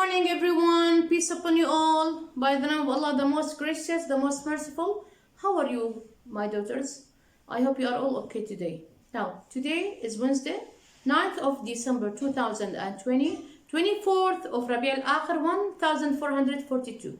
morning, everyone. Peace upon you all. By the name of Allah, the most gracious, the most merciful. How are you, my daughters? I hope you are all okay today. Now, today is Wednesday, 9th of December 2020, 24th of Rabi al-Akhir 1442.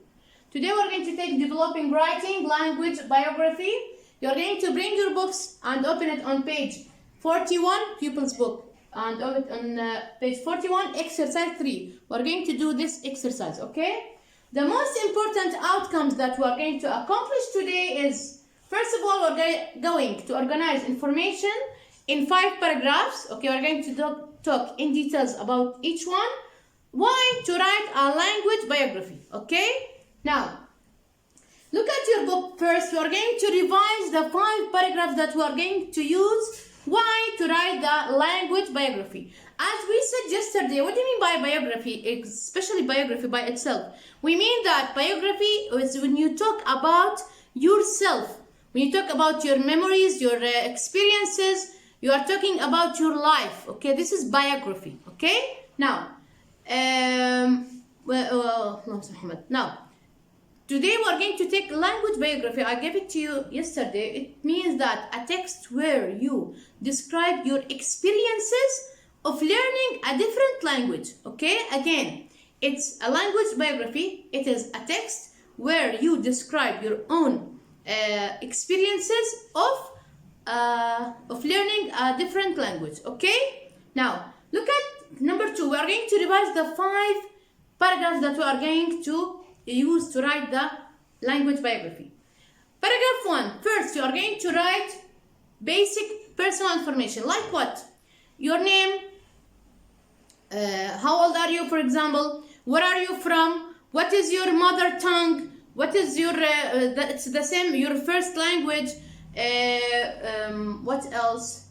Today we're going to take developing writing, language, biography. You're going to bring your books and open it on page 41, pupil's book. And on page 41, exercise 3. We're going to do this exercise, okay? The most important outcomes that we're going to accomplish today is, first of all, we're going to organize information in 5 paragraphs. Okay, we're going to talk in details about each one. Why to write a language biography, okay? Now, look at your book first. We're going to revise the 5 paragraphs that we are going to use. Why to write the language biography? As we said yesterday, what do you mean by biography, especially biography by itself? We mean that biography is when you talk about yourself, when you talk about your memories, your experiences, you are talking about your life, okay? This is biography, okay? Now, now, today we are going to take language biography. I gave it to you yesterday. It means that a text where you describe your experiences of learning a different language. Okay, again, it's a language biography. It is a text where you describe your own experiences of learning a different language. Okay, now look at number 2. We are going to revise the 5 paragraphs that we are going to use to write the language biography. Paragraph 1. First, you are going to write basic personal information. Like what? Your name, how old are you, for example, where are you from, what is your mother tongue, what is your, it's the same, your first language, what else?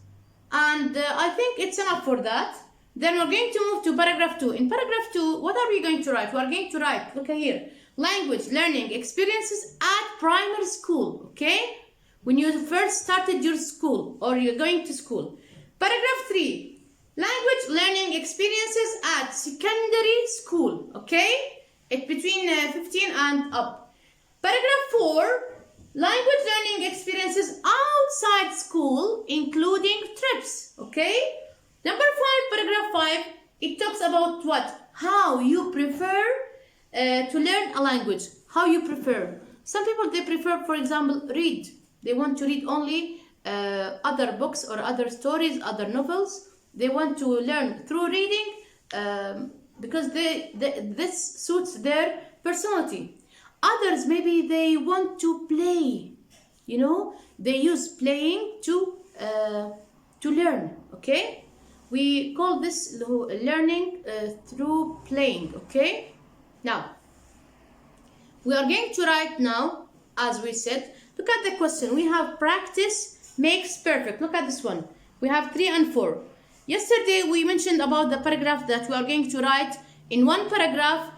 And I think it's enough for that. Then we're going to move to paragraph 2. In paragraph 2, what are we going to write? We are going to write, look here, language learning experiences at primary school, okay? When you first started your school or you're going to school. Paragraph 3, language learning experiences at secondary school, okay? It's between 15 and up. Paragraph 4, language learning experiences outside school, including trips, okay? Number 5, paragraph 5, it talks about what? How you prefer to learn a language. How you prefer. Some people, they prefer, for example, read. They want to read only other books or other stories, other novels. They want to learn through reading because this suits their personality. Others, maybe they want to play. You know, they use playing to learn, okay? We call this learning through playing, okay? Now, we are going to write now, as we said, look at the question. We have practice makes perfect. Look at this one. We have 3 and 4. Yesterday, we mentioned about the paragraph that we are going to write in one paragraph,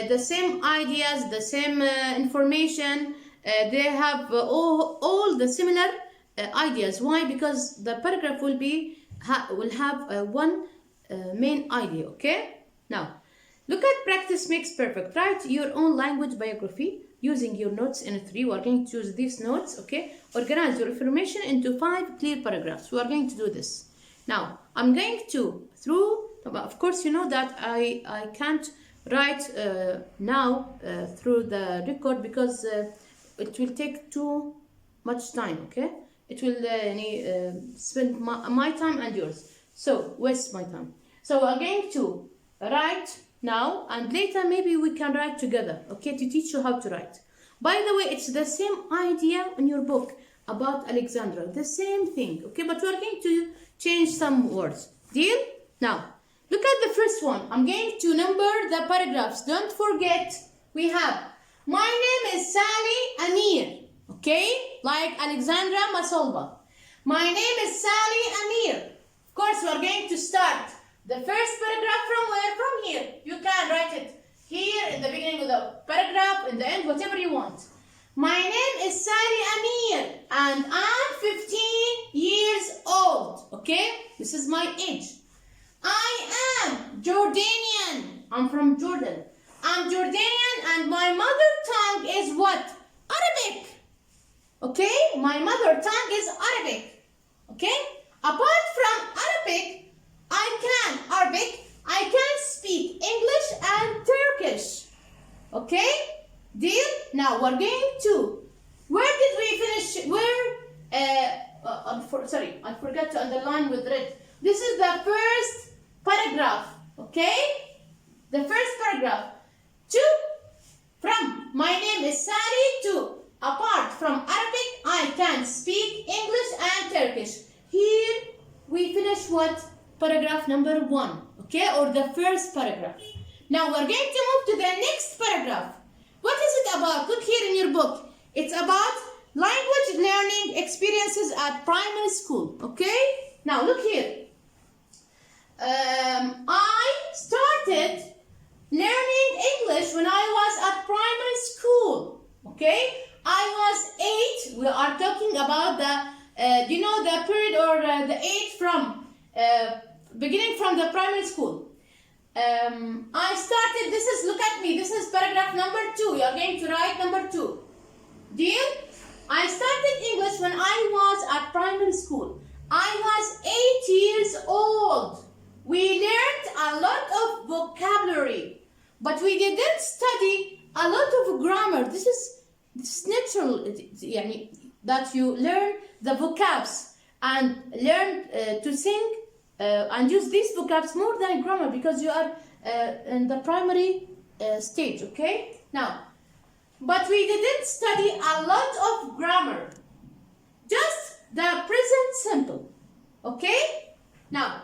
the same ideas, the same information. They have all the similar ideas. Why? Because the paragraph will have one main idea, okay? Now, look at practice makes perfect. Write your own language biography using your notes in 3. We are going to use these notes, okay? Organize your information into 5 clear paragraphs. We are going to do this. Now, I'm going to, of course, you know that I can't write now through the record because it will take too much time, okay? It will spend my time and yours. So, waste my time. So, we're going to write now and later maybe we can write together, okay, to teach you how to write. By the way, it's the same idea in your book about Alexandra, the same thing, okay, but we're going to change some words. Deal? Now, look at the first one. I'm going to number the paragraphs. Don't forget, we have, my name is Sally Amir, okay, like Alexandra Masolba. My name is Sally Amir. Of course, we're going to start the first paragraph from where? From here. You can write it here in the beginning of the paragraph, in the end, whatever you want. My name is Sally Amir and I'm 15 years old. Okay? This is my age. I am Jordanian. I'm from Jordan. I'm Jordanian and my mother tongue is what? Arabic. Okay? My mother tongue is Arabic. Okay? Apart from Arabic, I can speak English and Turkish. Okay? Deal? Now we're going to, where did we finish? Sorry, I forgot to underline with red. This is the first paragraph. Okay? The first paragraph. From my name is Sally to apart from Arabic, I can speak English and Turkish. Here we finish what? Paragraph number 1. Okay? Or the first paragraph. Now we're going to move to the next paragraph. What is it about? Look here in your book. It's about language learning experiences at primary school. Okay? Now look here. I started learning English when I was at primary school. Okay? I was 8. We are talking about the, the period or the age from, beginning from the primary school. I started, look at me, this is paragraph number 2. You are going to write number 2. Deal? I started English when I was at primary school. I was 8 years old. We learned a lot of vocabulary, but we didn't study a lot of grammar. This is natural, that you learn the vocabs and learn to sing and use these vocabs more than grammar because you are in the primary stage, okay? Now, but we didn't study a lot of grammar, just the present simple, okay? Now,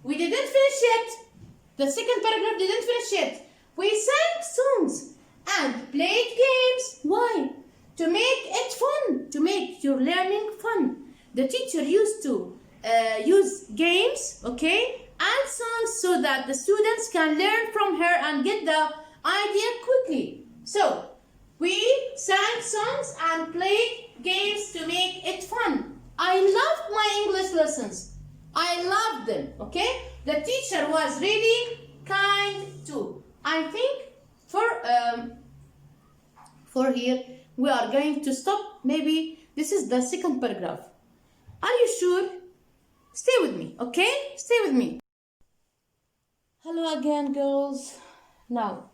we didn't finish yet. The second paragraph didn't finish yet. We sang songs and played games. Why? To make it fun, to make your learning fun. The teacher used to use games, okay, and songs so that the students can learn from her and get the idea quickly. So, we sang songs and played games to make it fun. I loved my English lessons. I loved them, okay? The teacher was really kind too. I think for here, we are going to stop. Maybe this is the second paragraph. Are you sure? Stay with me, okay? Stay with me. Hello again, girls. Now,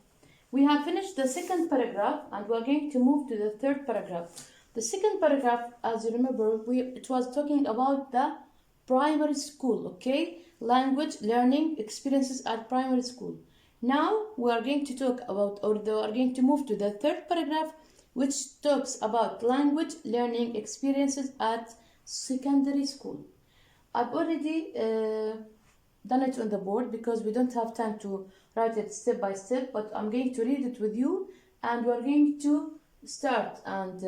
we have finished the second paragraph and we're going to move to the third paragraph. The second paragraph, as you remember, it was talking about the primary school, okay? Language learning experiences at primary school. Now, we are going to talk about, we are going to move to the third paragraph, which talks about language learning experiences at secondary school. I've already done it on the board because we don't have time to write it step by step, but I'm going to read it with you and we're going to start and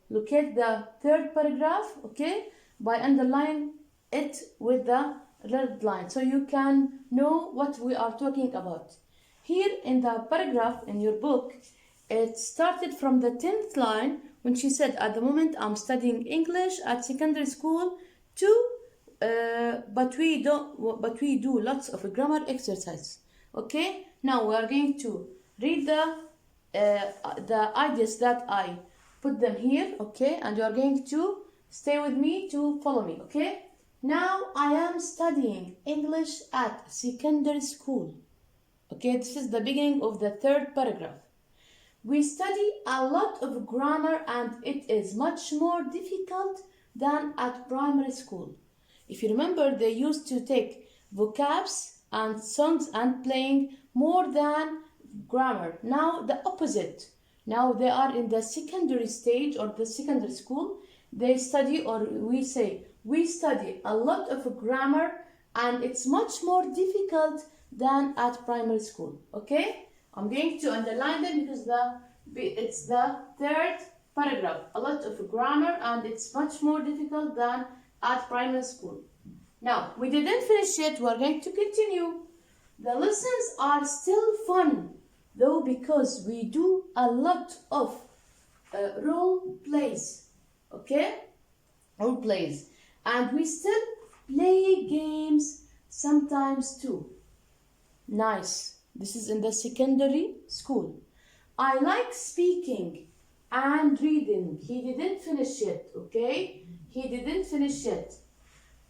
locate the third paragraph, okay, by underlining it with the red line so you can know what we are talking about. Here in the paragraph in your book, it started from the 10th line when she said, at the moment I'm studying English at secondary school too, but we do lots of grammar exercise. Okay, now we are going to read the ideas that I put them here, okay, and you are going to stay with me to follow me, okay? Now I am studying English at secondary school. Okay, this is the beginning of the third paragraph. We study a lot of grammar and it is much more difficult than at primary school. If you remember, they used to take vocabs and songs and playing more than grammar. Now the opposite. Now they are in the secondary stage or the secondary school. They study, or we study a lot of grammar and it's much more difficult than at primary school. Okay? I'm going to underline them because it's the third paragraph. A lot of grammar and it's much more difficult than at primary school. Now, we didn't finish yet. We're going to continue. The lessons are still fun, though, because we do a lot of role plays. Okay? Role plays. And we still play games sometimes too. Nice. This is in the secondary school. I like speaking and reading. He didn't finish yet, okay? He didn't finish yet.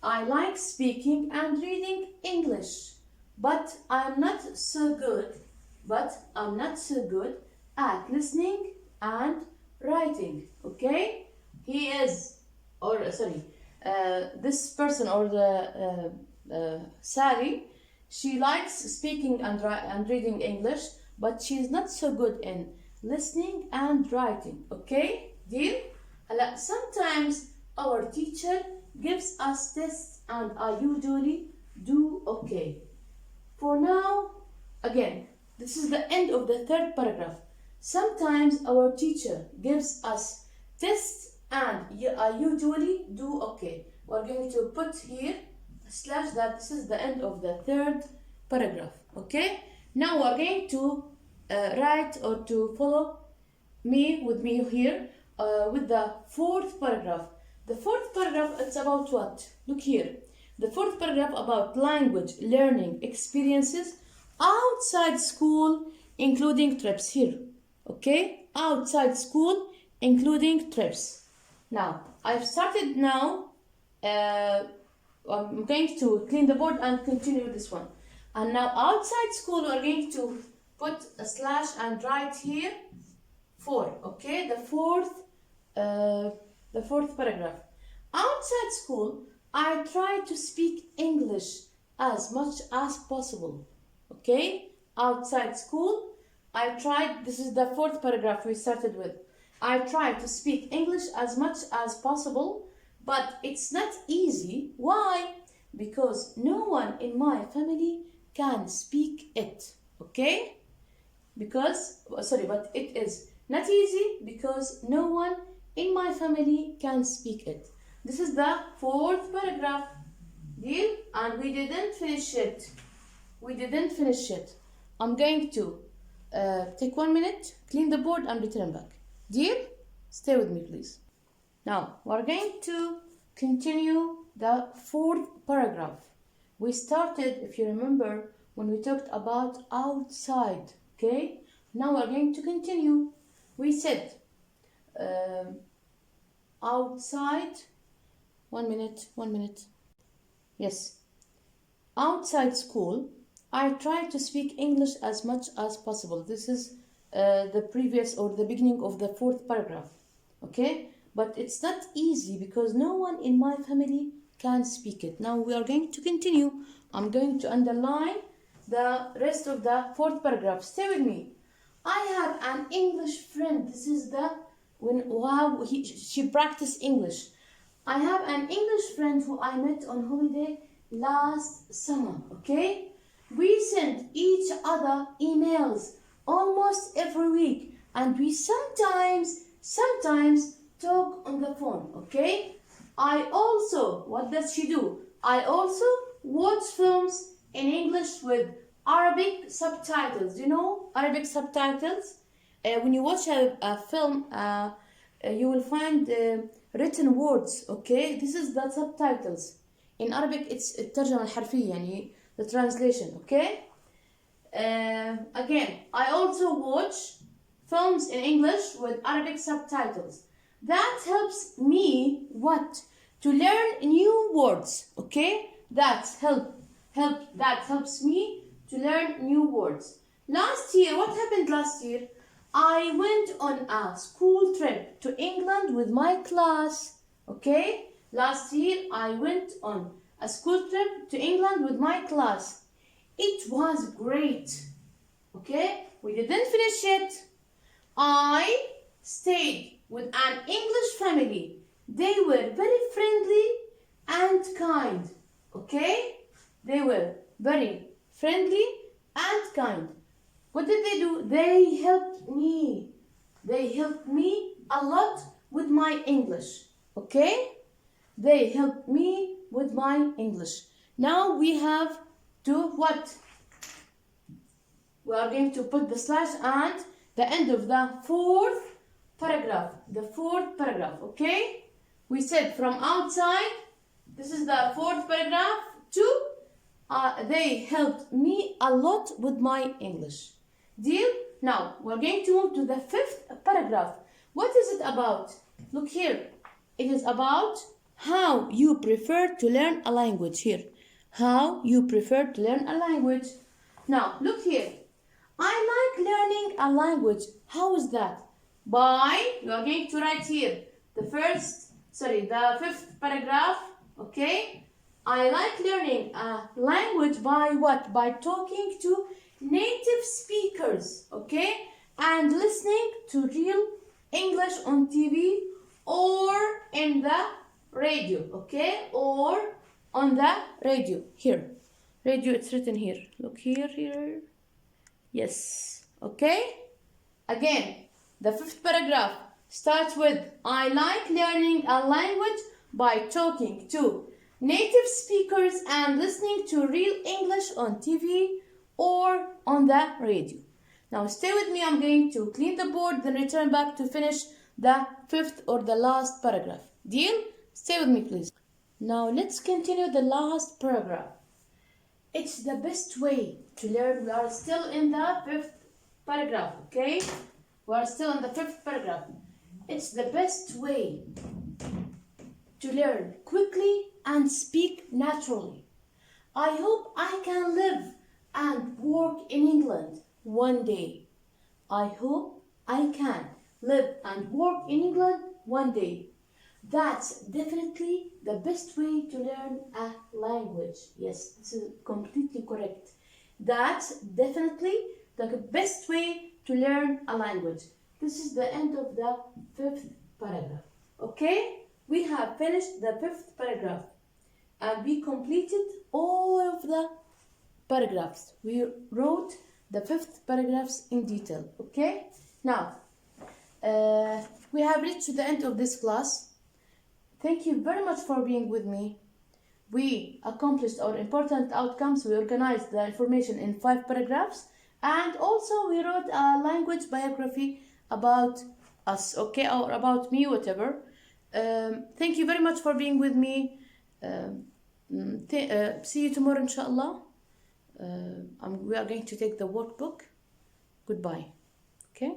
I like speaking and reading English, but I'm not so good at listening and writing, okay? He is, or sorry, this person or the Sally, she likes speaking and reading English, but she's not so good in listening and writing, okay? Deal? Sometimes our teacher gives us tests and I usually do okay. For now, again, this is the end of the third paragraph. Sometimes our teacher gives us tests and I usually do okay. We're going to put here slash that this is the end of the third paragraph, okay? Now we're going to write or to follow with me here with the fourth paragraph. The fourth paragraph, it's about what? Look here. The fourth paragraph about language learning experiences outside school, including trips here. Okay? Outside school, including trips. Now, I've started now. I'm going to clean the board and continue this one. And now outside school, we're going to put a slash and write here 4. Okay? The fourth paragraph. Outside school, I try to speak English as much as possible. Okay? Outside school, this is the fourth paragraph we started with. I try to speak English as much as possible, but it's not easy. Why? Because no one in my family can speak it. Okay? But it is not easy because no one in my family can speak it. This is the fourth paragraph. Deal? And we didn't finish it. I'm going to take 1 minute, clean the board and return back. Deal? Stay with me, please. Now, we're going to continue the fourth paragraph. We started, if you remember, when we talked about outside. Okay? Now we're going to continue. We said outside. 1 minute. Yes. Outside school, I try to speak English as much as possible. This is the previous or the beginning of the fourth paragraph. Okay? But it's not easy because no one in my family can speak it. Now we are going to continue. I'm going to underline the rest of the fourth paragraph. Stay with me. I have an English friend. This is she practiced English. I have an English friend who I met on holiday last summer, okay? We send each other emails almost every week and we sometimes talk on the phone, okay? What does she do? I also watch films in English with Arabic subtitles. You know Arabic subtitles? When you watch a film, you will find written words, okay? This is the subtitles. In Arabic, it's الترجمة الحرفية, يعني the translation, okay? Again, I also watch films in English with Arabic subtitles. That helps me, what? To learn new words, okay? That helps me to learn new words. Last year, what happened last year? I went on a school trip to England with my class, okay? Last year, I went on a school trip to England with my class. It was great, okay? We didn't finish it. I stayed with an English family. They were very friendly and kind, okay? They were very friendly and kind. What did they do? They helped me. They helped me a lot with my English, okay? They helped me with my English. Now we have to what? We are going to put the slash and the end of the fourth paragraph. The fourth paragraph, okay? We said from outside, this is the fourth paragraph, to they helped me a lot with my English. Deal? Now, we're going to move to the fifth paragraph. What is it about? Look here. It is about how you prefer to learn a language here. How you prefer to learn a language. Now, look here. I like learning a language. How is that? By, you are going to write here the fifth paragraph, okay? I like learning a language by what? By talking to native speakers, okay? And listening to real English on TV or in the radio, okay? Or on the radio. Here. Radio, it's written here. Look here, here. Yes, okay? Again, the fifth paragraph starts with I like learning a language by talking to native speakers and listening to real English on TV or on the radio. Now stay with me, I'm going to clean the board, then return back to finish the fifth or the last paragraph. Deal? Stay with me, please. Now let's continue the last paragraph. It's the best way to learn. We are still in the fifth paragraph, okay? We are still in the fifth paragraph. It's the best way to learn quickly and speak naturally. I hope I can live and work in England one day. I hope I can live and work in England one day. That's definitely the best way to learn a language. Yes, this is completely correct. That's definitely the best way to learn a language. This is the end of the fifth paragraph. Okay? We have finished the fifth paragraph and we completed all of the paragraphs. We wrote the fifth paragraphs in detail. Okay? Now, we have reached the end of this class. Thank you very much for being with me. We accomplished our important outcomes. We organized the information in 5 paragraphs. And also we wrote a language biography about us, okay, or about me, whatever. Thank you very much for being with me. See you tomorrow, inshallah. We are going to take the workbook. Goodbye. Okay?